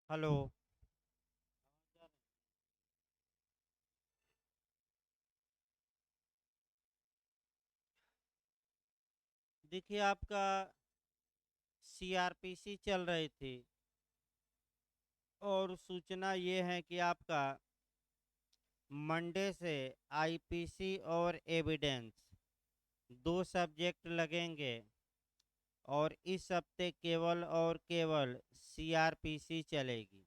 Hello. देखिए आपका CrPC चल रही थी और सूचना ये है कि आपका मंडे से आईपीसी और एविडेंस दो सब्जेक्ट लगेंगे और इस हफ्ते केवल और केवल सीआरपीसी चलेगी।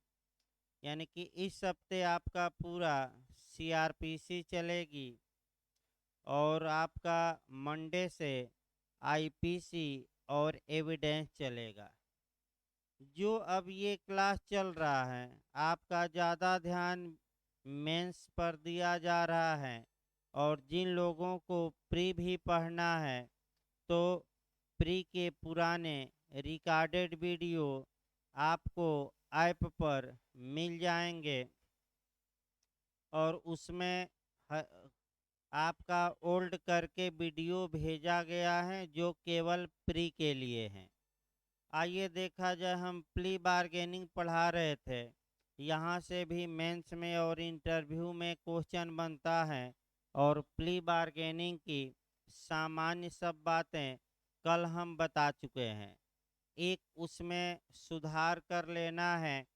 यानी कि इस हफ्ते आपका पूरा सीआरपीसी चलेगी और आपका मंडे से आईपीसी और एविडेंस चलेगा। जो अब ये क्लास चल रहा है आपका ज़्यादा ध्यान मेंस पर दिया जा रहा है और जिन लोगों को प्री भी पढ़ना है तो प्री के पुराने रिकॉर्डेड वीडियो आपको ऐप पर मिल जाएंगे और उसमें ह- आपका ओल्ड करके वीडियो भेजा गया है जो केवल प्री के लिए हैं। आइए देखा जाए, हम प्ली बार्गेनिंग पढ़ा रहे थे। यहाँ से भी मेंस में और इंटरव्यू में क्वेश्चन बनता है और प्ली बार्गेनिंग की सामान्य सब बातें कल हम बता चुके हैं। एक उसमें सुधार कर लेना है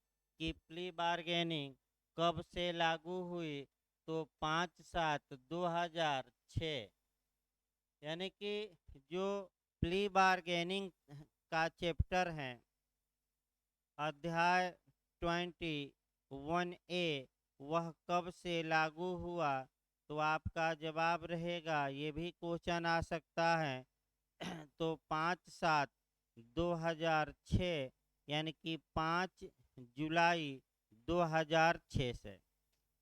कि प्ली बार्गेनिंग कब से लागू हुई, तो 5/7/2006। यानी कि जो प्ली बार्गेनिंग का चैप्टर है, अध्याय 21A, वह कब से लागू हुआ, तो आपका जवाब रहेगा, ये भी क्वेश्चन आ सकता है तो 5/7/2006, यानी कि 5 जुलाई 2006 से।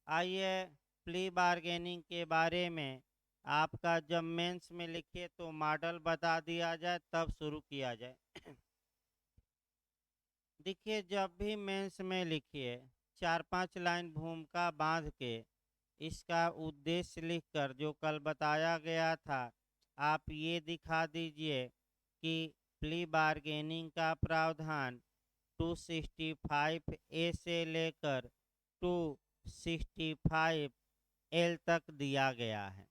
आइए प्ली बार्गेनिंग के बारे में आपका जब मेंस में लिखे तो मॉडल बता दिया जाए तब शुरू किया जाए। देखिए, जब भी मेंस में लिखिए 4-5 लाइन भूमिका बांध के इसका उद्देश्य लिखकर जो कल बताया गया था, आप ये दिखा दीजिए कि प्ली बार्गेनिंग का प्रावधान 265A से लेकर 265L तक दिया गया है।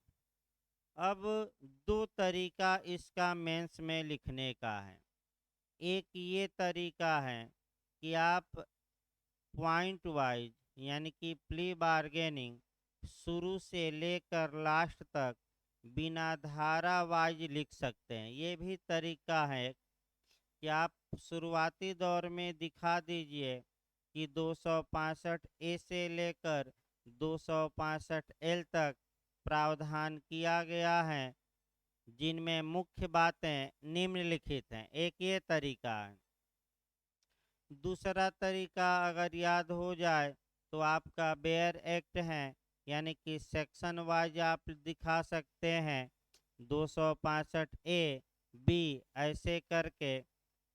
अब दो तरीका इसका मेंस में लिखने का है। एक ये तरीका है कि आप पॉइंट वाइज, यानी कि प्ली बार्गेनिंग शुरू से लेकर लास्ट तक बिना धारा वाइज लिख सकते हैं। ये भी तरीका है कि आप शुरुआती दौर में दिखा दीजिए कि 265A से लेकर 265L तक प्रावधान किया गया है जिनमें मुख्य बातें निम्नलिखित हैं। एक ये तरीका है। दूसरा तरीका अगर याद हो जाए तो आपका बेयर एक्ट है, यानी कि सेक्शन वाइज आप दिखा सकते हैं 265A, B ऐसे करके।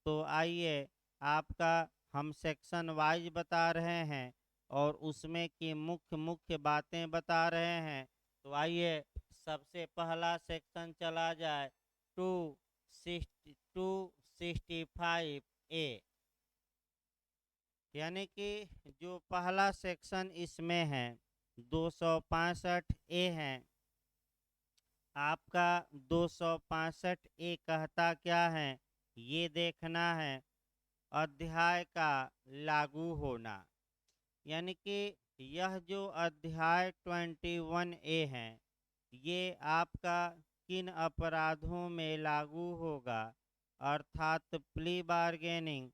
तो आइए, आपका हम सेक्शन वाइज बता रहे हैं और उसमें की मुख्य मुख्य बातें बता रहे हैं। तो आइए सबसे पहला सेक्शन चला जाए, 265A। यानी कि जो पहला सेक्शन इसमें है 265A है। आपका 265A कहता क्या है, ये देखना है। अध्याय का लागू होना, यानी कि यह जो अध्याय 21A है, ये आपका किन अपराधों में लागू होगा, अर्थात प्ली बार्गेनिंग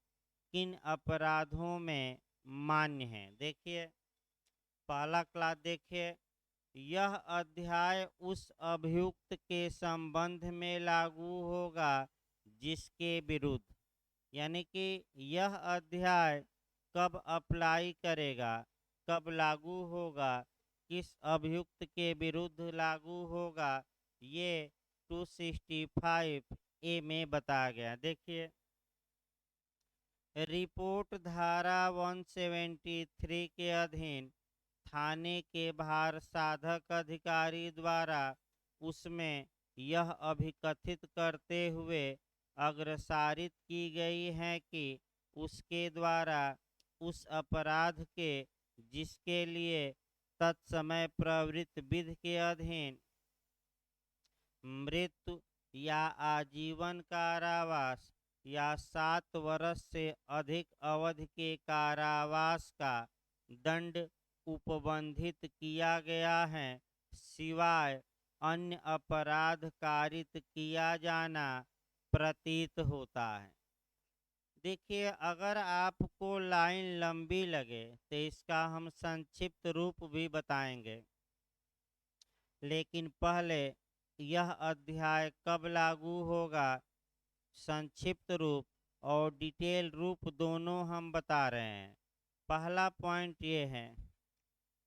किन अपराधों में मान्य है। देखिए पहला क्लास देखिए, यह अध्याय उस अभियुक्त के संबंध में लागू होगा जिसके विरुद्ध, यानी कि यह अध्याय कब अप्लाई करेगा, कब लागू होगा, किस अभियुक्त के विरुद्ध लागू होगा, ये 265A में बताया गया। देखिए रिपोर्ट धारा 173 के अधीन थाने के भार साधक अधिकारी द्वारा उसमें यह अभिकथित करते हुए अग्रसारित की गई है कि उसके द्वारा उस अपराध के जिसके लिए तत्समय प्रवृत्त विधि के अधीन मृत्यु या आजीवन कारावास या 7 वर्ष से अधिक अवधि के कारावास का दंड उपबंधित किया गया है, सिवाय अन्य अपराध कारित किया जाना प्रतीत होता है। देखिए, अगर आपको लाइन लंबी लगे तो इसका हम संक्षिप्त रूप भी बताएंगे, लेकिन पहले यह अध्याय कब लागू होगा, संक्षिप्त रूप और डिटेल रूप दोनों हम बता रहे हैं। पहला पॉइंट ये है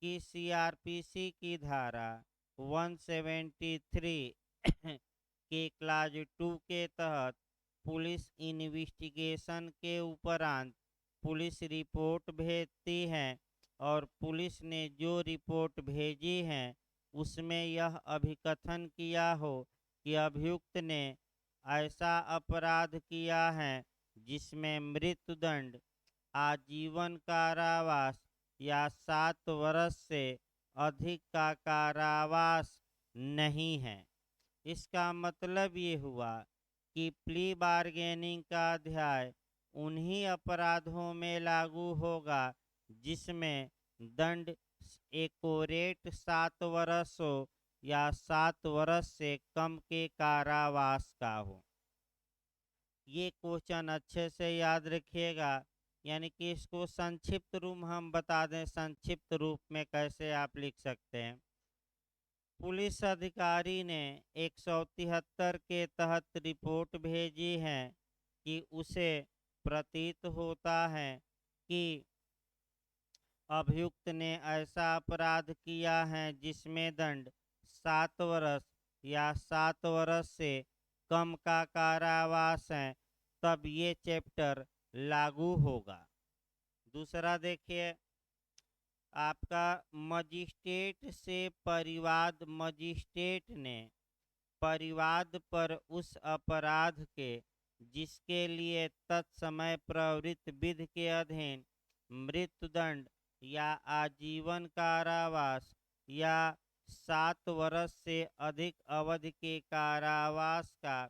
कि सीआरपीसी की धारा 173 के क्लाज 2 के तहत पुलिस इन्वेस्टिगेशन के उपरांत पुलिस रिपोर्ट भेजती है और पुलिस ने जो रिपोर्ट भेजी है उसमें यह अभिकथन किया हो कि अभियुक्त ने ऐसा अपराध किया है जिसमें मृत्युदंड, आजीवन कारावास या 7 वर्ष से अधिक का कारावास नहीं है। इसका मतलब ये हुआ कि प्ली बार्गेनिंग का अध्याय उन्हीं अपराधों में लागू होगा जिसमें दंड एकोरेट 7 वर्ष हो या 7 वर्ष से कम के कारावास का हो। ये क्वेश्चन अच्छे से याद रखिएगा, यानी कि इसको संक्षिप्त रूप हम बता दें, संक्षिप्त रूप में कैसे आप लिख सकते हैं। पुलिस अधिकारी ने 173 के तहत रिपोर्ट भेजी है कि उसे प्रतीत होता है कि अभियुक्त ने ऐसा अपराध किया है जिसमें दंड 7 वर्ष या 7 वर्ष से कम का कारावास है, तब ये चैप्टर लागू होगा। दूसरा देखिए, आपका मजिस्ट्रेट से परिवाद, मजिस्ट्रेट ने परिवाद पर उस अपराध के जिसके लिए तत्समय प्रवृत्त विधि के अधीन मृत्युदंड या आजीवन कारावास या 7 वर्ष से अधिक अवधि के कारावास का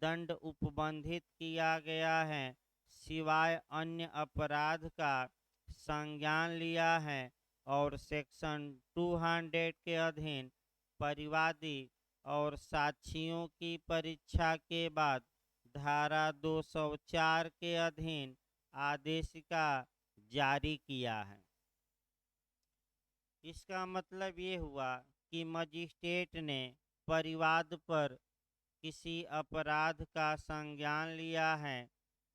दंड उपबंधित किया गया है, सिवाय अन्य अपराध का संज्ञान लिया है और सेक्शन 200 के अधीन परिवादी और साक्षियों की परीक्षा के बाद धारा 204 के अधीन आदेशिका जारी किया है। इसका मतलब ये हुआ कि मजिस्ट्रेट ने परिवाद पर किसी अपराध का संज्ञान लिया है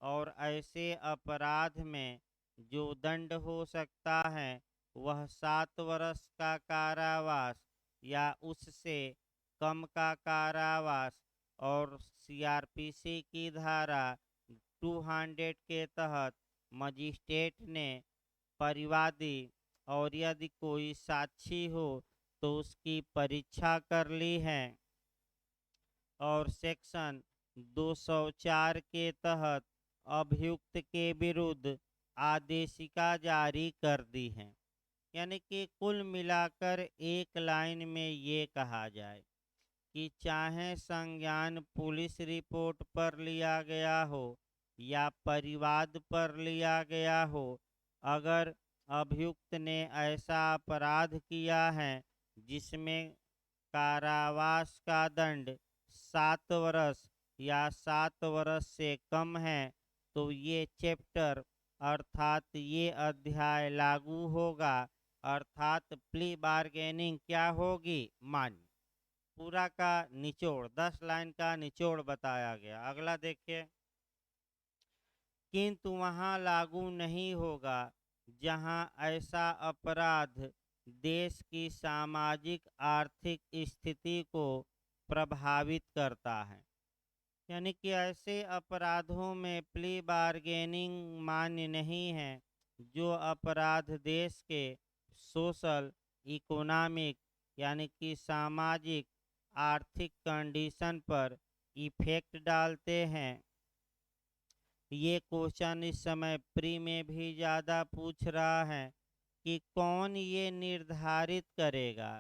और ऐसे अपराध में जो दंड हो सकता है वह 7 वर्ष का कारावास या उससे कम का कारावास और सीआरपीसी की धारा 200 के तहत मजिस्ट्रेट ने परिवादी और यदि कोई साक्षी हो तो उसकी परीक्षा कर ली है और सेक्शन 204 के तहत अभियुक्त के विरुद्ध आदेशिका जारी कर दी है। यानी कि कुल मिलाकर एक लाइन में ये कहा जाए कि चाहे संज्ञान पुलिस रिपोर्ट पर लिया गया हो या परिवाद पर लिया गया हो, अगर अभियुक्त ने ऐसा अपराध किया है जिसमें कारावास का दंड 7 वर्ष या 7 वर्ष से कम है तो ये चैप्टर अर्थात ये अध्याय लागू होगा, अर्थात प्ली बार्गेनिंग क्या होगी, मान्य। पूरा का निचोड़ 10 लाइन का निचोड़ बताया गया। अगला देखिए, किंतु वहाँ लागू नहीं होगा जहाँ ऐसा अपराध देश की सामाजिक आर्थिक स्थिति को प्रभावित करता है। यानी कि ऐसे अपराधों में प्ली बार्गेनिंग मान्य नहीं है जो अपराध देश के सोशल इकोनॉमिक यानी कि सामाजिक आर्थिक कंडीशन पर इफेक्ट डालते हैं ये क्वेश्चन इस समय प्री में भी ज़्यादा पूछ रहा है कि कौन ये निर्धारित करेगा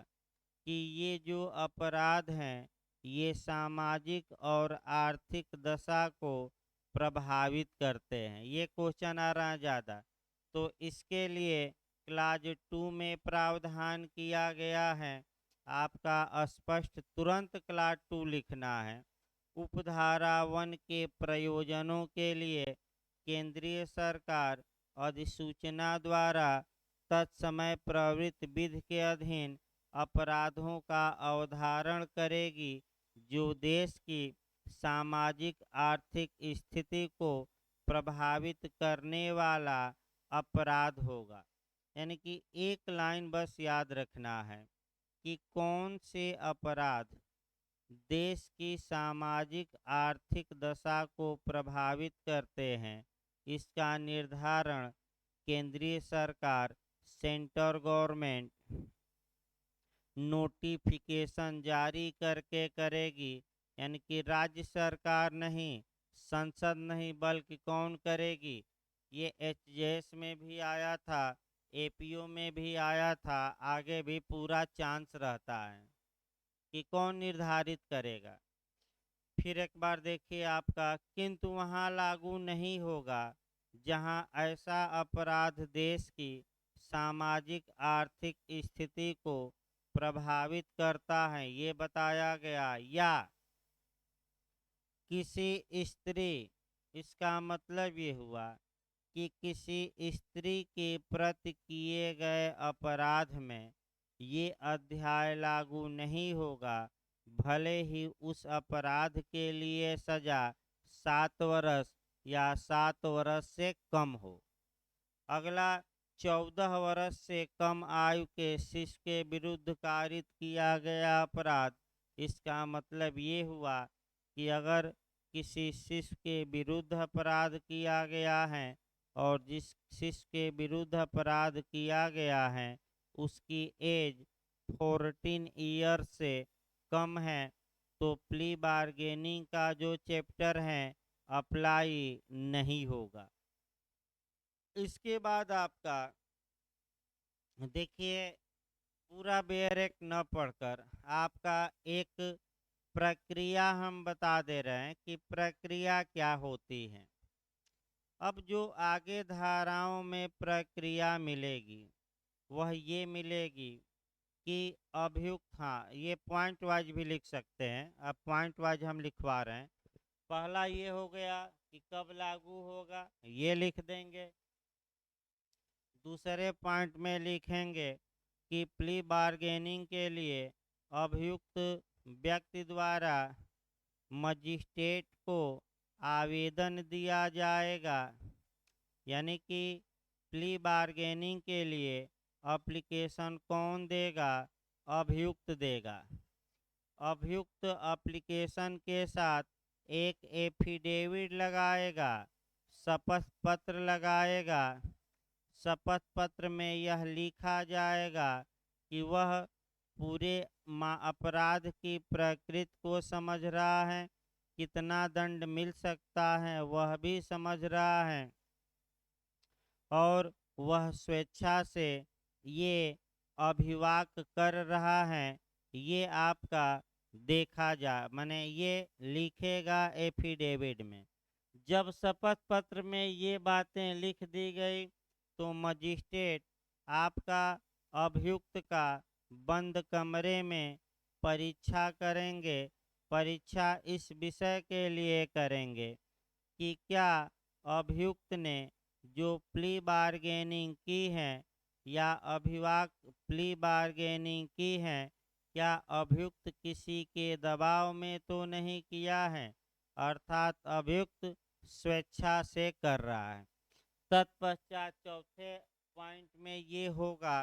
कि ये जो अपराध हैं ये सामाजिक और आर्थिक दशा को प्रभावित करते हैं। ये क्वेश्चन आ रहा है ज़्यादा, तो इसके लिए क्लाज 2 में प्रावधान किया गया है। आपका स्पष्ट तुरंत क्लाज 2 लिखना है। उपधारा 1 के प्रयोजनों के लिए केंद्रीय सरकार अधिसूचना द्वारा तत्समय प्रवृत्त विधि के अधीन अपराधों का अवधारण करेगी जो देश की सामाजिक आर्थिक स्थिति को प्रभावित करने वाला अपराध होगा। यानी कि एक लाइन बस याद रखना है कि कौन से अपराध देश की सामाजिक आर्थिक दशा को प्रभावित करते हैं। इसका निर्धारण केंद्रीय सरकार सेंट्रल गवर्नमेंट नोटिफिकेशन जारी करके करेगी। यानी कि राज्य सरकार नहीं, संसद नहीं, बल्कि कौन करेगी। ये एचजेएस में भी आया था, एपीओ में भी आया था, आगे भी पूरा चांस रहता है कि कौन निर्धारित करेगा। फिर एक बार देखिए आपका, किंतु वहाँ लागू नहीं होगा जहाँ ऐसा अपराध देश की सामाजिक आर्थिक स्थिति को प्रभावित करता है, ये बताया गया, या किसी स्त्री, इसका मतलब ये हुआ कि किसी स्त्री के प्रति किए गए अपराध में ये अध्याय लागू नहीं होगा, भले ही उस अपराध के लिए सजा 7 वर्ष या 7 वर्ष से कम हो। अगला 14 वर्ष से कम आयु के शिशु के विरुद्ध कारित किया गया अपराध। इसका मतलब ये हुआ कि अगर किसी शिशु के विरुद्ध अपराध किया गया है और जिस शिशु के विरुद्ध अपराध किया गया है उसकी एज 14 ईयर से कम है, तो प्ली बार्गेनिंग का जो चैप्टर है अप्लाई नहीं होगा। इसके बाद आपका देखिए, पूरा बेयर एक्ट न पढ़कर आपका एक प्रक्रिया हम बता दे रहे हैं कि प्रक्रिया क्या होती है। अब जो आगे धाराओं में प्रक्रिया मिलेगी वह ये मिलेगी कि अभियुक्त, हाँ ये पॉइंट वाइज भी लिख सकते हैं, अब पॉइंट वाइज हम लिखवा रहे हैं। पहला ये हो गया कि कब लागू होगा, ये लिख देंगे। दूसरे पॉइंट में लिखेंगे कि प्ली बार्गेनिंग के लिए अभियुक्त व्यक्ति द्वारा मजिस्ट्रेट को आवेदन दिया जाएगा। यानी कि प्ली बार्गेनिंग के लिए एप्लीकेशन कौन देगा, अभियुक्त देगा। अभियुक्त एप्लीकेशन के साथ एक एफिडेविट लगाएगा, शपथ पत्र लगाएगा। शपथ पत्र में यह लिखा जाएगा कि वह पूरे अपराध की प्रकृति को समझ रहा है, कितना दंड मिल सकता है वह भी समझ रहा है, और वह स्वेच्छा से ये अभिवाक कर रहा है, ये आपका देखा जा, माने ये लिखेगा एफिडेविट में। जब शपथ पत्र में ये बातें लिख दी गई तो मजिस्ट्रेट आपका अभियुक्त का बंद कमरे में परीक्षा करेंगे। परीक्षा इस विषय के लिए करेंगे कि क्या अभियुक्त ने जो प्ली बार्गेनिंग की है या अभिवाक प्ली बार्गेनिंग की है, क्या अभियुक्त किसी के दबाव में तो नहीं किया है, अर्थात अभियुक्त स्वेच्छा से कर रहा है। तत्पश्चात चौथे पॉइंट में ये होगा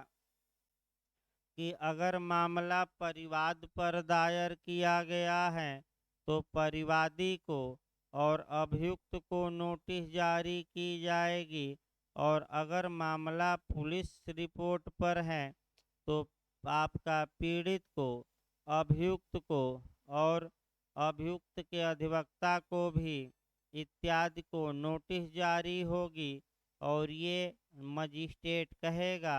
कि अगर मामला परिवाद पर दायर किया गया है तो परिवादी को और अभियुक्त को नोटिस जारी की जाएगी, और अगर मामला पुलिस रिपोर्ट पर है तो आपका पीड़ित को, अभियुक्त को और अभियुक्त के अधिवक्ता को भी इत्यादि को नोटिस जारी होगी और ये मजिस्ट्रेट कहेगा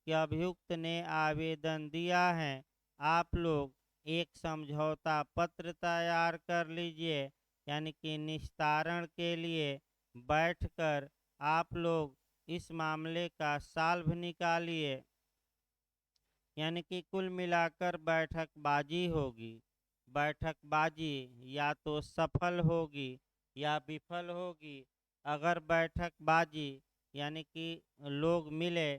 कि अभियुक्त ने आवेदन दिया है, आप लोग एक समझौता पत्र तैयार कर लीजिए, यानी कि निस्तारण के लिए बैठकर आप लोग इस मामले का सॉल्व निकालिए। यानी कि कुल मिलाकर बैठकबाजी होगी। बैठकबाजी या तो सफल होगी या विफल होगी। अगर बैठकबाजी यानी कि लोग मिले,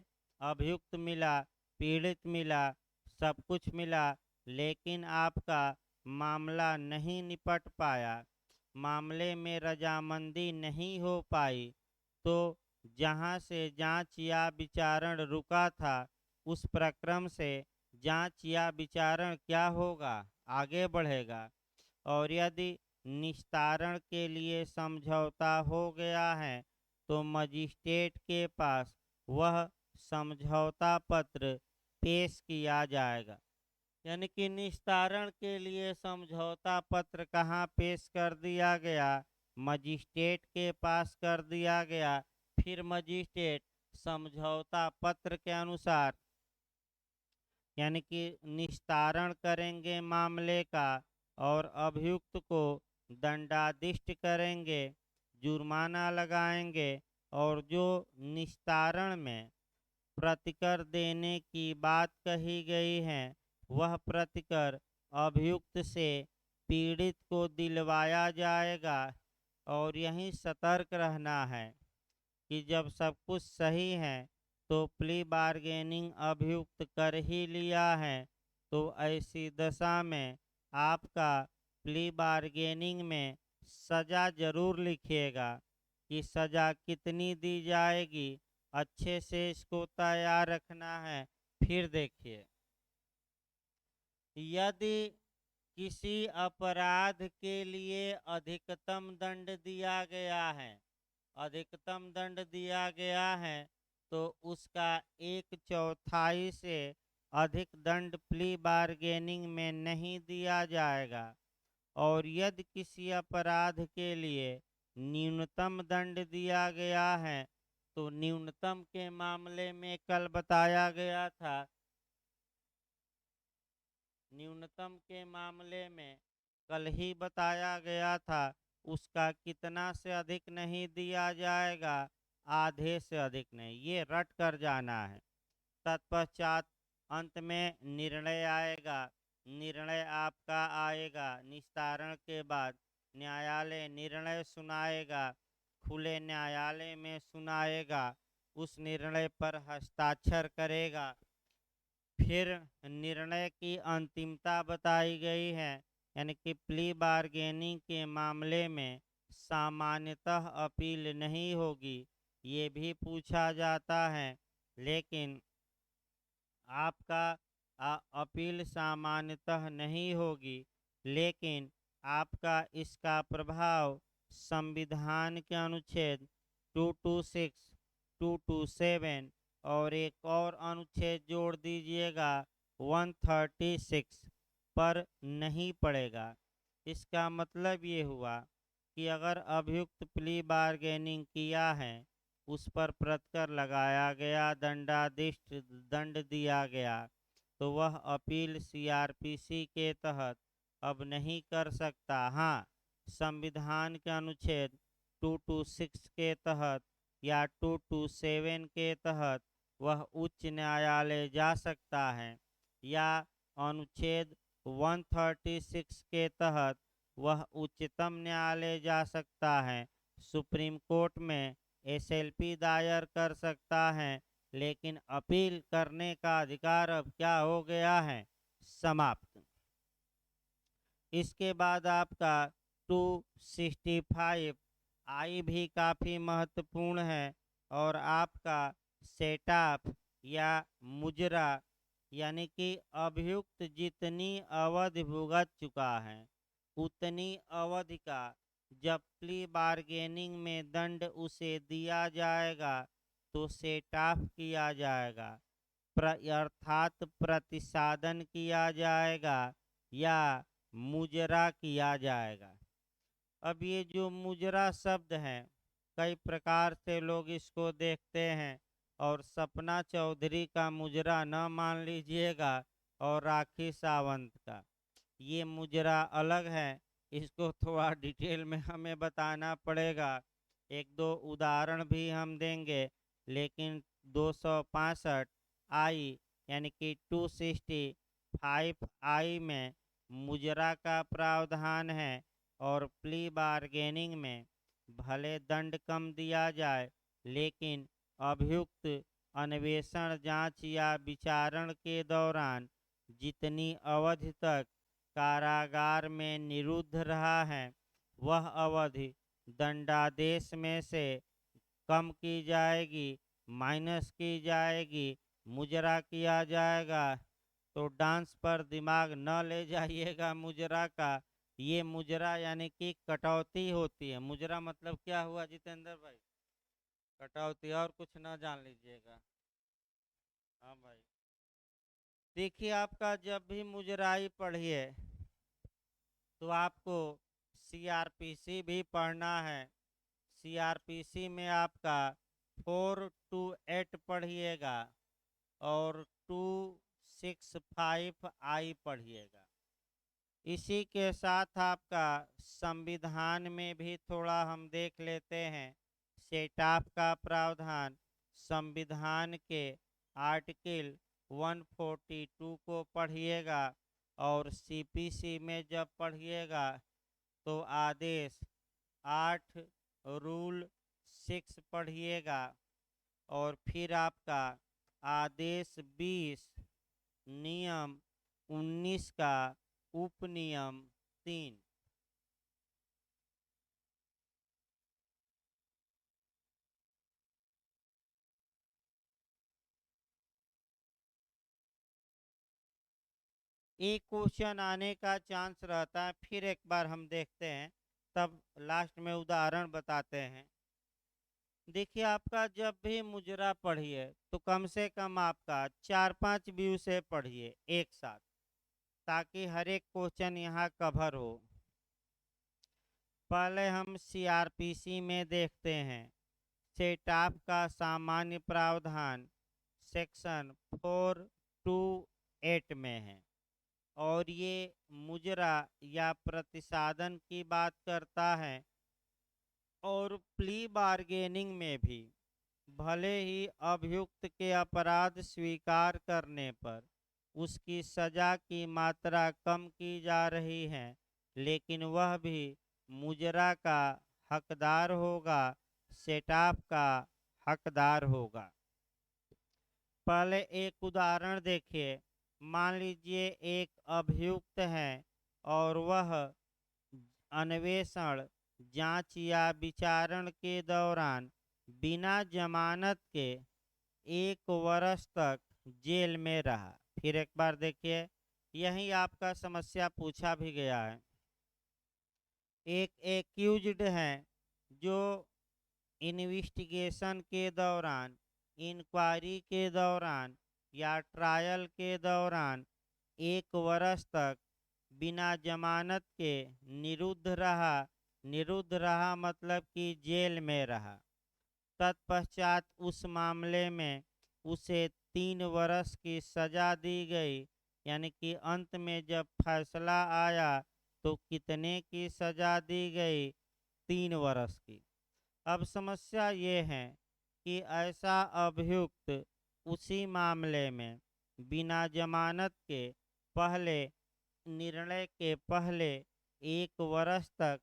अभियुक्त मिला, पीड़ित मिला, सब कुछ मिला, लेकिन आपका मामला नहीं निपट पाया, मामले में रजामंदी नहीं हो पाई, तो जहां से जांच या विचारण रुका था उस प्रक्रम से जांच या विचारण क्या होगा, आगे बढ़ेगा। और यदि निस्तारण के लिए समझौता हो गया है तो मजिस्ट्रेट के पास वह समझौता पत्र पेश किया जाएगा। यानी कि निस्तारण के लिए समझौता पत्र कहाँ पेश कर दिया गया, मजिस्ट्रेट के पास कर दिया गया। फिर मजिस्ट्रेट समझौता पत्र के अनुसार यानी कि निस्तारण करेंगे मामले का और अभियुक्त को दंडाधिष्ट करेंगे, जुर्माना लगाएंगे और जो निस्तारण में प्रतिकर देने की बात कही गई है वह प्रतिकर अभियुक्त से पीड़ित को दिलवाया जाएगा। और यहीं सतर्क रहना है कि जब सब कुछ सही है तो प्ली बार्गेनिंग अभियुक्त कर ही लिया है, तो ऐसी दशा में आपका प्ली बार्गेनिंग में सज़ा ज़रूर लिखिएगा कि सज़ा कितनी दी जाएगी, अच्छे से इसको तैयार रखना है। फिर देखिए, यदि किसी अपराध के लिए अधिकतम दंड दिया गया है, अधिकतम दंड दिया गया है तो उसका 1/4 से अधिक दंड प्ली बार्गेनिंग में नहीं दिया जाएगा। और यदि किसी अपराध के लिए न्यूनतम दंड दिया गया है तो न्यूनतम के मामले में कल बताया गया था, न्यूनतम के मामले में कल ही बताया गया था, उसका कितना से अधिक नहीं दिया जाएगा, आधे से अधिक नहीं, ये रट कर जाना है। तत्पश्चात अंत में निर्णय आएगा। निर्णय आपका आएगा निस्तारण के बाद, न्यायालय निर्णय सुनाएगा, खुले न्यायालय में सुनाएगा, उस निर्णय पर हस्ताक्षर करेगा। फिर निर्णय की अंतिमता बताई गई है, यानी कि प्ली बार्गेनिंग के मामले में सामान्यतः अपील नहीं होगी, ये भी पूछा जाता है। लेकिन आपका अपील सामान्यतः नहीं होगी, लेकिन आपका इसका प्रभाव संविधान के अनुच्छेद 226, 227 और एक और अनुच्छेद जोड़ दीजिएगा 136 पर नहीं पड़ेगा। इसका मतलब ये हुआ कि अगर अभियुक्त प्ली बार्गेनिंग किया है, उस पर प्रतिकर लगाया गया, दंडाधिष्ट दंड दिया गया, तो वह अपील सीआरपीसी के तहत अब नहीं कर सकता। हाँ, संविधान के अनुच्छेद 226 के तहत या 227 के तहत वह उच्च न्यायालय जा सकता है, या अनुच्छेद 136 के तहत वह उच्चतम न्यायालय जा सकता है, सुप्रीम कोर्ट में एसएलपी दायर कर सकता है। लेकिन अपील करने का अधिकार अब क्या हो गया है, समाप्त। इसके बाद आपका 265 आई भी काफ़ी महत्वपूर्ण है, और आपका सेटअप या मुजरा, यानी कि अभियुक्त जितनी अवधि भुगत चुका है उतनी अवधि का जब प्ली बार्गेनिंग में दंड उसे दिया जाएगा तो सेटअप किया जाएगा, अर्थात प्रतिसादन किया जाएगा या मुजरा किया जाएगा। अब ये जो मुजरा शब्द है, कई प्रकार से लोग इसको देखते हैं, और सपना चौधरी का मुजरा न मान लीजिएगा और राखी सावंत का, ये मुजरा अलग है। इसको थोड़ा डिटेल में हमें बताना पड़ेगा, एक दो उदाहरण भी हम देंगे। लेकिन 265 आई यानी कि 265 आई में मुजरा का प्रावधान है, और प्ली बार्गेनिंग में भले दंड कम दिया जाए, लेकिन अभियुक्त अन्वेषण, जांच या विचारण के दौरान जितनी अवधि तक कारागार में निरुद्ध रहा है, वह अवधि दंडादेश में से कम की जाएगी, माइनस की जाएगी, मुजरा किया जाएगा। तो डांस पर दिमाग न ले जाइएगा मुजरा का। ये मुजरा यानी कि कटौती होती है। मुजरा मतलब क्या हुआ जितेंद्र भाई? कटौती, और कुछ ना जान लीजिएगा। हाँ भाई, देखिए आपका जब भी मुजराई पढ़िए तो आपको सीआरपीसी भी पढ़ना है। सीआरपीसी में आपका 428 पढ़िएगा और 265 आई पढ़िएगा। इसी के साथ आपका संविधान में भी थोड़ा हम देख लेते हैं। सेटअप का प्रावधान संविधान के आर्टिकल 142 को पढ़िएगा, और सीपीसी में जब पढ़िएगा तो आदेश 8 रूल 6 पढ़िएगा, और फिर आपका आदेश 20 नियम 19 का उपनियम 3। एक क्वेश्चन आने का चांस रहता है, फिर एक बार हम देखते हैं, तब लास्ट में उदाहरण बताते हैं। देखिए आपका जब भी मुजरा पढ़िए तो कम से कम आपका 4-5 व्यू से पढ़िए एक साथ, ताकि हर एक क्वेश्चन यहाँ कवर हो। पहले हम सीआरपीसी में देखते हैं। सेटअप का सामान्य प्रावधान सेक्शन 428 में है, और ये मुजरा या प्रतिसादन की बात करता है। और प्ली बार्गेनिंग में भी भले ही अभियुक्त के अपराध स्वीकार करने पर उसकी सजा की मात्रा कम की जा रही है, लेकिन वह भी मुजरा का हकदार होगा, सेटअप का हकदार होगा। पहले एक उदाहरण देखिए। मान लीजिए एक अभियुक्त है और वह अन्वेषण, जांच या विचारण के दौरान बिना जमानत के 1 वर्ष तक जेल में रहा। फिर एक बार देखिए, यही आपका समस्या पूछा भी गया है। एक एक्यूज्ड है जो इन्वेस्टिगेशन के दौरान, इंक्वायरी के दौरान या ट्रायल के दौरान 1 वर्ष तक बिना जमानत के निरुद्ध रहा। निरुद्ध रहा मतलब कि जेल में रहा। तत्पश्चात उस मामले में उसे 3 वर्ष की सजा दी गई, यानी कि अंत में जब फैसला आया तो कितने की सजा दी गई? 3 वर्ष की। अब समस्या ये है कि ऐसा अभियुक्त उसी मामले में बिना जमानत के पहले, निर्णय के पहले 1 वर्ष तक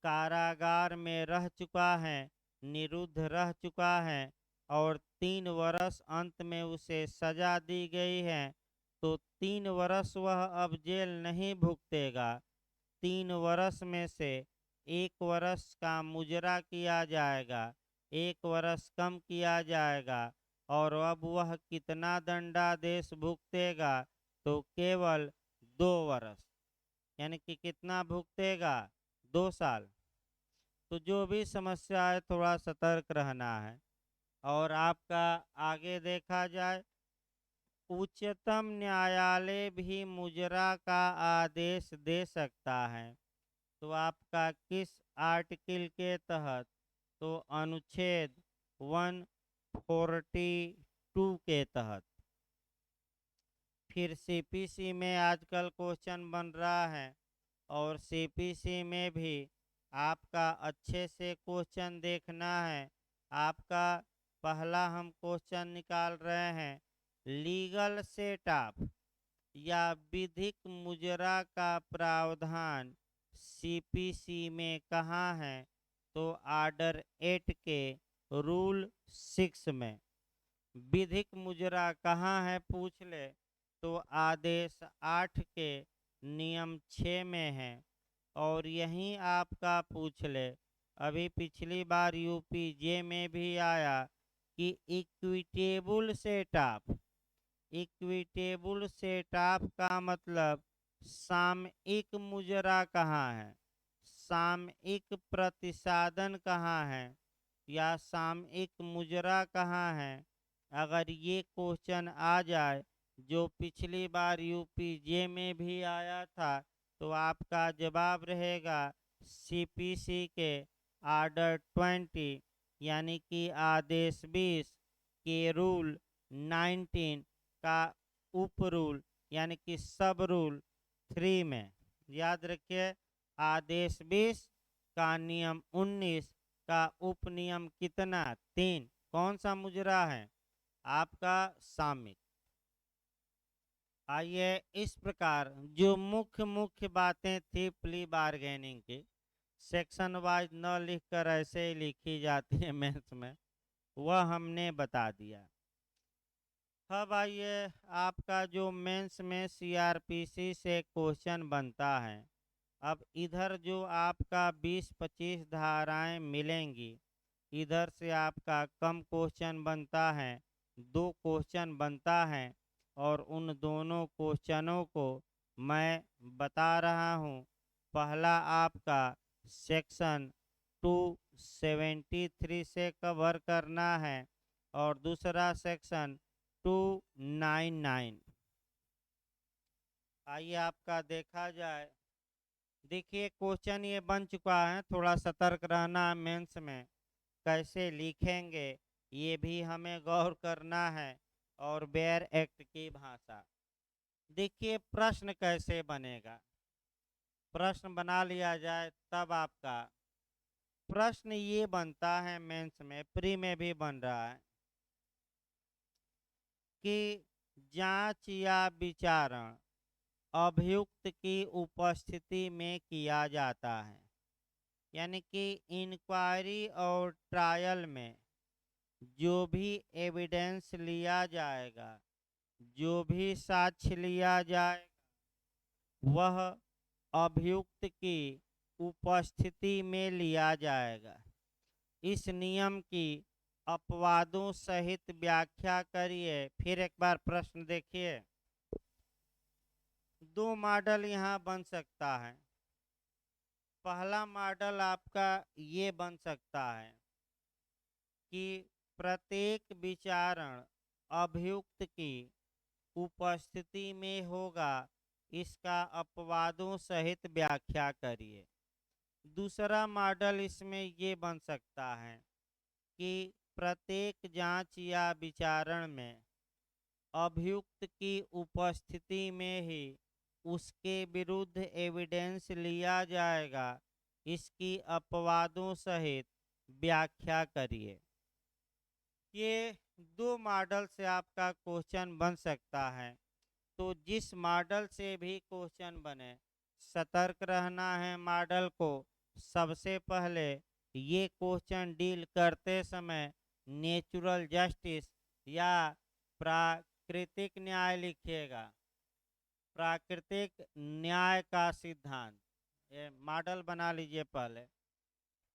कारागार में रह चुका है, निरुद्ध रह चुका है, और 3 वर्ष अंत में उसे सजा दी गई है। तो 3 वर्ष वह अब जेल नहीं भुगतेगा। 3 वर्ष में से 1 वर्ष का मुजरा किया जाएगा, 1 वर्ष कम किया जाएगा, और अब वह कितना दंडादेश भुगतेगा? तो केवल 2 वर्ष, यानी कि कितना भुगतेगा? 2 साल। तो जो भी समस्या है थोड़ा सतर्क रहना है। और आपका आगे देखा जाए, उच्चतम न्यायालय भी मुजरा का आदेश दे सकता है। तो आपका किस आर्टिकल के तहत, तो अनुच्छेद 142 के तहत। फिर सीपीसी में आजकल क्वेश्चन बन रहा है और सीपीसी में भी आपका अच्छे से क्वेश्चन देखना है। आपका पहला हम क्वेश्चन निकाल रहे हैं, लीगल सेटअप या विधिक मुजरा का प्रावधान सीपीसी में कहाँ है, तो आर्डर 8 के रूल 6 में। विधिक मुजरा कहाँ है पूछ ले, तो आदेश 8 के नियम 6 में है। और यहीं आपका पूछ ले, अभी पिछली बार यूपीजे में भी आया कि इक्विटेबल सेटअप। इक्विटेबल सेटअप का मतलब सामयिक मुजरा कहाँ है, सामयिक प्रतिसादन कहाँ है, या सामयिक मुजरा कहाँ है। अगर ये क्वेश्चन आ जाए जो पिछली बार यूपीजे में भी आया था, तो आपका जवाब रहेगा सीपीसी के आर्डर 20 यानी कि आदेश 20 के रूल 19 का उप रूल यानी कि सब रूल 3 में। याद रखिए, आदेश 20 का नियम 19 का उप नियम कितना, 3। कौन सा मुजरा है, आपका सामयिक। आइए, इस प्रकार जो मुख्य बातें थी प्ली बार्गेनिंग की, सेक्शन वाइज न लिखकर ऐसे ही लिखी जाती है मेंस में, वह हमने बता दिया। अब आइए, आपका जो मेंस में सीआरपीसी से क्वेश्चन बनता है, अब इधर जो आपका 20-25 धाराएं मिलेंगी, इधर से आपका कम क्वेश्चन बनता है, 2 क्वेश्चन बनता है। और उन दोनों क्वेश्चनों को मैं बता रहा हूँ। पहला आपका सेक्शन 273 से कवर करना है और दूसरा सेक्शन 299। आइए आपका देखा जाए। देखिए, क्वेश्चन ये बन चुका है, थोड़ा सतर्क रहना मेंस में, कैसे लिखेंगे ये भी हमें गौर करना है। और बेयर एक्ट की भाषा। देखिए, प्रश्न कैसे बनेगा, प्रश्न बना लिया जाए तब आपका प्रश्न ये बनता है, मेंस में प्री में भी बन रहा है कि जांच या विचारण अभियुक्त की उपस्थिति में किया जाता है। यानी कि इंक्वायरी और ट्रायल में जो भी एविडेंस लिया जाएगा, जो भी साक्ष्य लिया जाएगा, वह अभियुक्त की उपस्थिति में लिया जाएगा। इस नियम की अपवादों सहित व्याख्या करिए। फिर एक बार प्रश्न देखिए, 2 मॉडल यहाँ बन सकता है। पहला मॉडल आपका ये बन सकता है कि प्रत्येक विचारण अभियुक्त की उपस्थिति में होगा, इसका अपवादों सहित व्याख्या करिए। दूसरा मॉडल इसमें ये बन सकता है कि प्रत्येक जांच या विचारण में अभियुक्त की उपस्थिति में ही उसके विरुद्ध एविडेंस लिया जाएगा, इसकी अपवादों सहित व्याख्या करिए। ये 2 मॉडल से आपका क्वेश्चन बन सकता है। तो जिस मॉडल से भी क्वेश्चन बने, सतर्क रहना है मॉडल को। सबसे पहले ये क्वेश्चन डील करते समय नेचुरल जस्टिस या प्राकृतिक न्याय लिखिएगा, प्राकृतिक न्याय का सिद्धांत। ये मॉडल बना लीजिए पहले।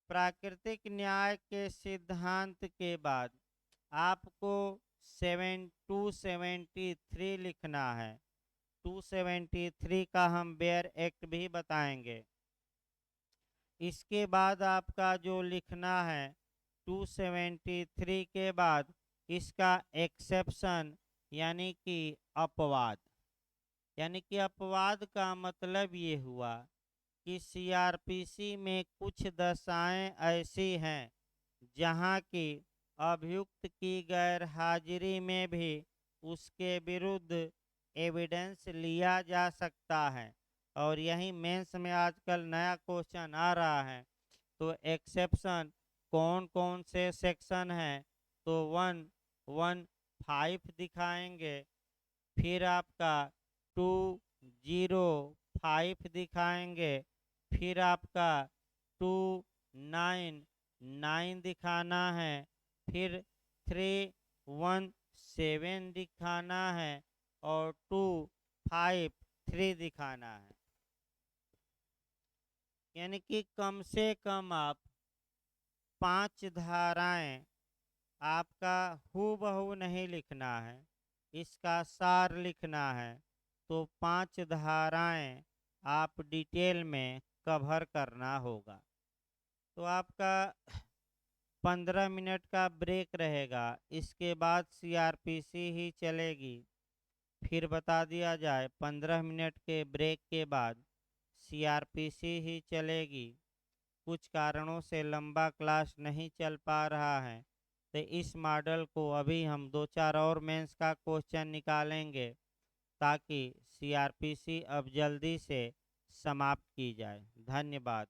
प्राकृतिक न्याय के सिद्धांत के बाद आपको 273 लिखना है। 273 का हम बेयर एक्ट भी बताएंगे। इसके बाद आपका जो लिखना है 273 के बाद इसका एक्सेप्शन यानी कि अपवाद। यानी कि अपवाद का मतलब ये हुआ कि सीआरपीसी में कुछ दशाएं ऐसी हैं जहां की अभियुक्त की गैर हाजिरी में भी उसके विरुद्ध एविडेंस लिया जा सकता है। और यही मेंस में आजकल नया क्वेश्चन आ रहा है। तो एक्सेप्शन कौन कौन से सेक्शन हैं, तो 115 दिखाएंगे, फिर आपका 205 दिखाएंगे, फिर आपका 299 दिखाना है, फिर 317 दिखाना है और 253 दिखाना है। यानी कि कम से कम आप 5 धाराएं आपका हूबहू नहीं लिखना है, इसका सार लिखना है। तो 5 धाराएं आप डिटेल में कवर करना होगा। तो आपका 15 मिनट का ब्रेक रहेगा, इसके बाद सीआरपीसी ही चलेगी। फिर बता दिया जाए 15 मिनट के ब्रेक के बाद सीआरपीसी ही चलेगी। कुछ कारणों से लंबा क्लास नहीं चल पा रहा है, तो इस मॉडल को अभी हम 2-4 और मेंस का क्वेश्चन निकालेंगे ताकि सीआरपीसी अब जल्दी से समाप्त की जाए। धन्यवाद।